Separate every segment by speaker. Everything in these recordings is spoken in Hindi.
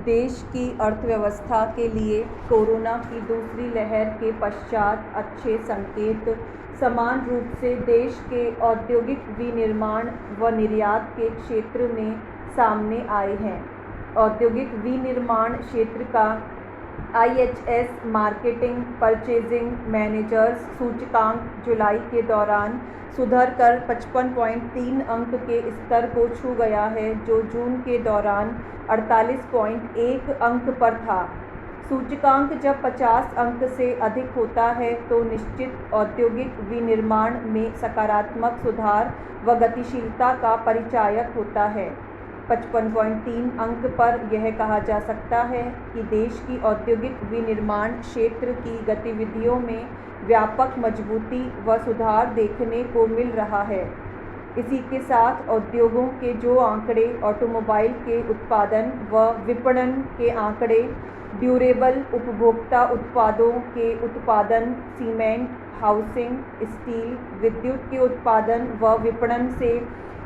Speaker 1: देश की अर्थव्यवस्था के लिए कोरोना की दूसरी लहर के पश्चात अच्छे संकेत समान रूप से देश के औद्योगिक विनिर्माण व निर्यात के क्षेत्र में सामने आए हैं। औद्योगिक विनिर्माण क्षेत्र का IHS मार्केटिंग परचेजिंग मैनेजर्स सूचकांक जुलाई के दौरान सुधर कर 55.3 अंक के स्तर को छू गया है, जो जून के दौरान 48.1 अंक पर था। सूचकांक जब 50 अंक से अधिक होता है तो निश्चित औद्योगिक विनिर्माण में सकारात्मक सुधार व गतिशीलता का परिचायक होता है। 55.3 अंक पर यह कहा जा सकता है कि देश की औद्योगिक विनिर्माण क्षेत्र की गतिविधियों में व्यापक मजबूती व सुधार देखने को मिल रहा है। इसी के साथ उद्योगों के जो आंकड़े, ऑटोमोबाइल के उत्पादन व विपणन के आंकड़े, ड्यूरेबल उपभोक्ता उत्पादों के उत्पादन, सीमेंट, हाउसिंग, स्टील, विद्युत के उत्पादन व विपणन से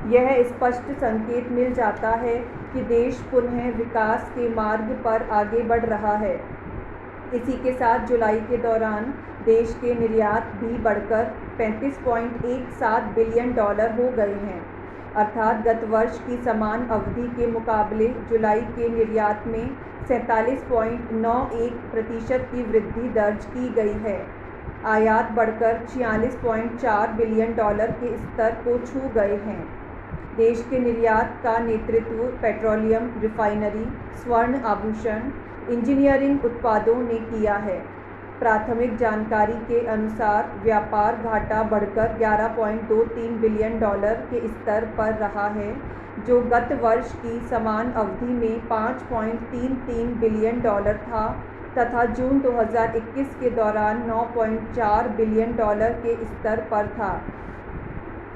Speaker 1: यह स्पष्ट संकेत मिल जाता है कि देश पुनः विकास के मार्ग पर आगे बढ़ रहा है। इसी के साथ जुलाई के दौरान देश के निर्यात भी बढ़कर $35.17 बिलियन हो गए हैं, अर्थात गत वर्ष की समान अवधि के मुकाबले जुलाई के निर्यात में 47.91% की वृद्धि दर्ज की गई है। आयात बढ़कर $46.4 बिलियन के स्तर को छू गए हैं। देश के निर्यात का नेतृत्व पेट्रोलियम, रिफाइनरी, स्वर्ण आभूषण, इंजीनियरिंग उत्पादों ने किया है। प्राथमिक जानकारी के अनुसार व्यापार घाटा बढ़कर $11.23 बिलियन के स्तर पर रहा है, जो गत वर्ष की समान अवधि में $5.33 बिलियन था तथा जून 2021 के दौरान $9.4 बिलियन के स्तर पर था।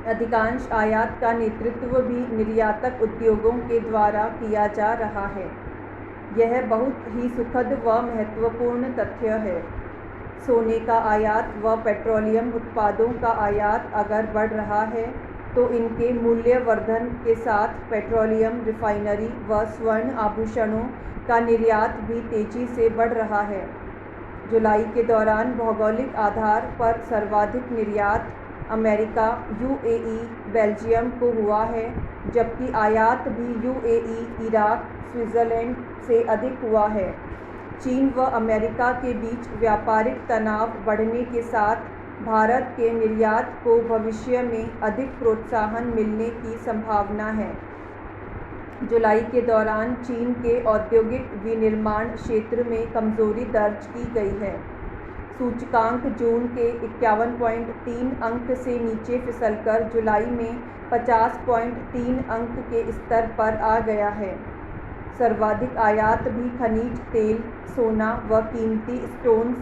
Speaker 1: अधिकांश आयात का नेतृत्व भी निर्यातक उद्योगों के द्वारा किया जा रहा है। यह बहुत ही सुखद व महत्वपूर्ण तथ्य है। सोने का आयात व पेट्रोलियम उत्पादों का आयात अगर बढ़ रहा है तो इनके मूल्यवर्धन के साथ पेट्रोलियम, रिफाइनरी व स्वर्ण आभूषणों का निर्यात भी तेजी से बढ़ रहा है। जुलाई के दौरान भौगोलिक आधार पर सर्वाधिक निर्यात अमेरिका, UAE, बेल्जियम को हुआ है, जबकि आयात भी UAE, इराक, स्विट्ज़रलैंड से अधिक हुआ है। चीन व अमेरिका के बीच व्यापारिक तनाव बढ़ने के साथ भारत के निर्यात को भविष्य में अधिक प्रोत्साहन मिलने की संभावना है। जुलाई के दौरान चीन के औद्योगिक विनिर्माण क्षेत्र में कमजोरी दर्ज की गई है। सूचकांक जून के 51.3 अंक से नीचे फिसलकर जुलाई में 50.3 अंक के स्तर पर आ गया है। सर्वाधिक आयात भी खनिज तेल, सोना व कीमती स्टोन्स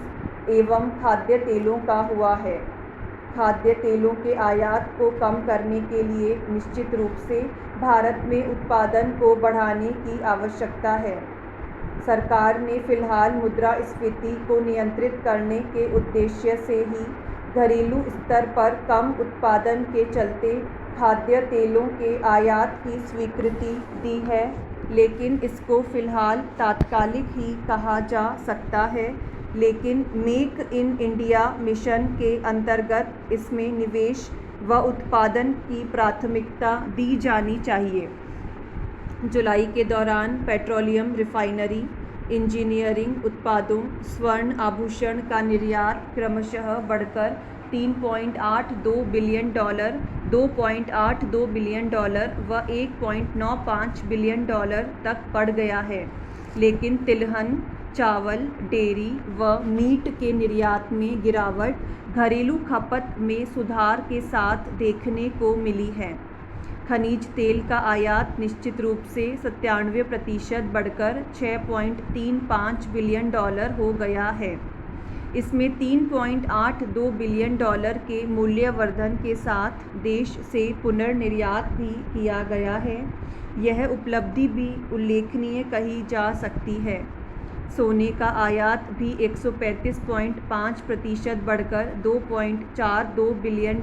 Speaker 1: एवं खाद्य तेलों का हुआ है। खाद्य तेलों के आयात को कम करने के लिए निश्चित रूप से भारत में उत्पादन को बढ़ाने की आवश्यकता है। सरकार ने फिलहाल मुद्रास्फीति को नियंत्रित करने के उद्देश्य से ही घरेलू स्तर पर कम उत्पादन के चलते खाद्य तेलों के आयात की स्वीकृति दी है, लेकिन इसको फिलहाल तात्कालिक ही कहा जा सकता है। लेकिन मेक इन इंडिया मिशन के अंतर्गत इसमें निवेश व उत्पादन की प्राथमिकता दी जानी चाहिए। जुलाई के दौरान पेट्रोलियम, रिफाइनरी, इंजीनियरिंग उत्पादों, स्वर्ण आभूषण का निर्यात क्रमशः बढ़कर $3.82 बिलियन, $2.82 बिलियन व $1.95 बिलियन तक बढ़ गया है। लेकिन तिलहन, चावल, डेयरी व मीट के निर्यात में गिरावट घरेलू खपत में सुधार के साथ देखने को मिली है। खनिज तेल का आयात निश्चित रूप से 97% बढ़कर $6.35 बिलियन हो गया है। इसमें $3.82 बिलियन के मूल्यवर्धन के साथ देश से पुनर्निर्यात भी किया गया है। यह उपलब्धि भी उल्लेखनीय कही जा सकती है। सोने का आयात भी 135.5% बढ़कर $2.42 बिलियन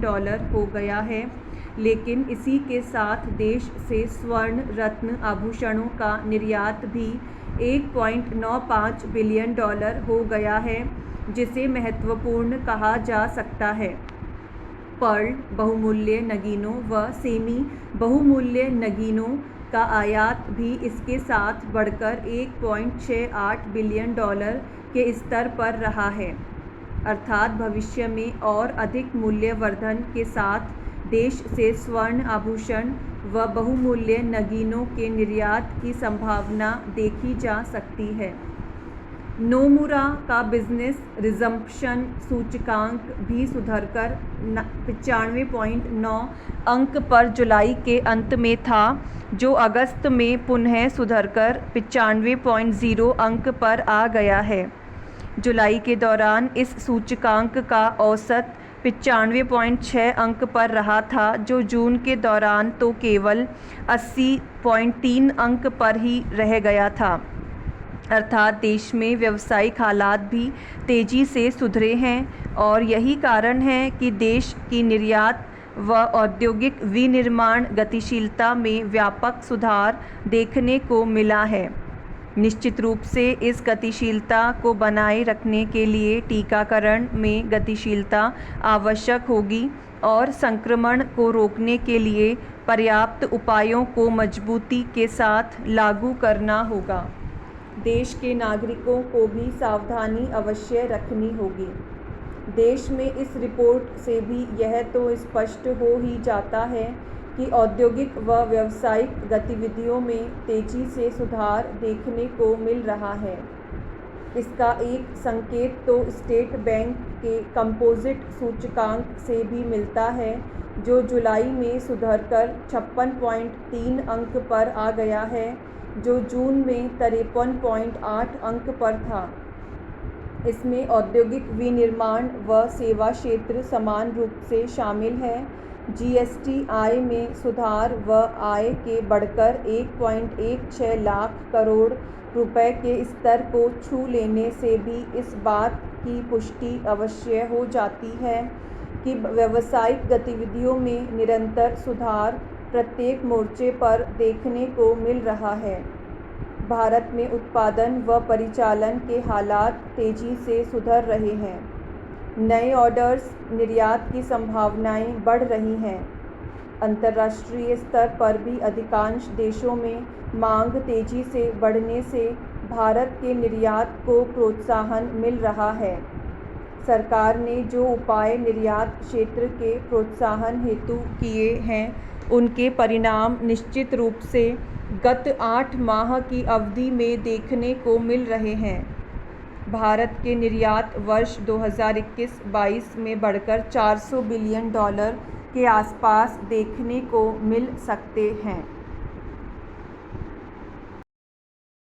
Speaker 1: हो गया है, लेकिन इसी के साथ देश से स्वर्ण रत्न आभूषणों का निर्यात भी $1.95 बिलियन हो गया है, जिसे महत्वपूर्ण कहा जा सकता है। पर्ल, बहुमूल्य नगीनों व सेमी बहुमूल्य नगीनों का आयात भी इसके साथ बढ़कर $1.68 बिलियन के स्तर पर रहा है। अर्थात भविष्य में और अधिक मूल्यवर्धन के साथ देश से स्वर्ण आभूषण व बहुमूल्य नगीनों के निर्यात की संभावना देखी जा सकती है। नोमुरा का बिजनेस रिजम्पशन सूचकांक भी सुधरकर 95.9 अंक पर जुलाई के अंत में था, जो अगस्त में पुनः सुधरकर 95.0 अंक पर आ गया है। जुलाई के दौरान इस सूचकांक का औसत 95.6 अंक पर रहा था, जो जून के दौरान तो केवल 80.3 अंक पर ही रह गया था। अर्थात देश में व्यावसायिक हालात भी तेज़ी से सुधरे हैं और यही कारण है कि देश की निर्यात व औद्योगिक विनिर्माण गतिशीलता में व्यापक सुधार देखने को मिला है। निश्चित रूप से इस गतिशीलता को बनाए रखने के लिए टीकाकरण में गतिशीलता आवश्यक होगी और संक्रमण को रोकने के लिए पर्याप्त उपायों को मजबूती के साथ लागू करना होगा। देश के नागरिकों को भी सावधानी अवश्य रखनी होगी। देश में इस रिपोर्ट से भी यह तो स्पष्ट हो ही जाता है कि औद्योगिक व व्यावसायिक गतिविधियों में तेज़ी से सुधार देखने को मिल रहा है। इसका एक संकेत तो स्टेट बैंक के कंपोजिट सूचकांक से भी मिलता है, जो जुलाई में सुधरकर 56.3 अंक पर आ गया है, जो जून में 53.8 अंक पर था। इसमें औद्योगिक विनिर्माण व सेवा क्षेत्र समान रूप से शामिल है। जीएसटी आय में सुधार व आय के बढ़कर 1.16 लाख करोड़ रुपए के स्तर को छू लेने से भी इस बात की पुष्टि अवश्य हो जाती है कि व्यावसायिक गतिविधियों में निरंतर सुधार प्रत्येक मोर्चे पर देखने को मिल रहा है। भारत में उत्पादन व परिचालन के हालात तेज़ी से सुधर रहे हैं। नए ऑर्डर्स, निर्यात की संभावनाएं बढ़ रही हैं। अंतर्राष्ट्रीय स्तर पर भी अधिकांश देशों में मांग तेज़ी से बढ़ने से भारत के निर्यात को प्रोत्साहन मिल रहा है। सरकार ने जो उपाय निर्यात क्षेत्र के प्रोत्साहन हेतु किए हैं, उनके परिणाम निश्चित रूप से गत 8 माह की अवधि में देखने को मिल रहे हैं। भारत के निर्यात वर्ष 2021-22 में बढ़कर $400 बिलियन के आसपास देखने को मिल सकते हैं।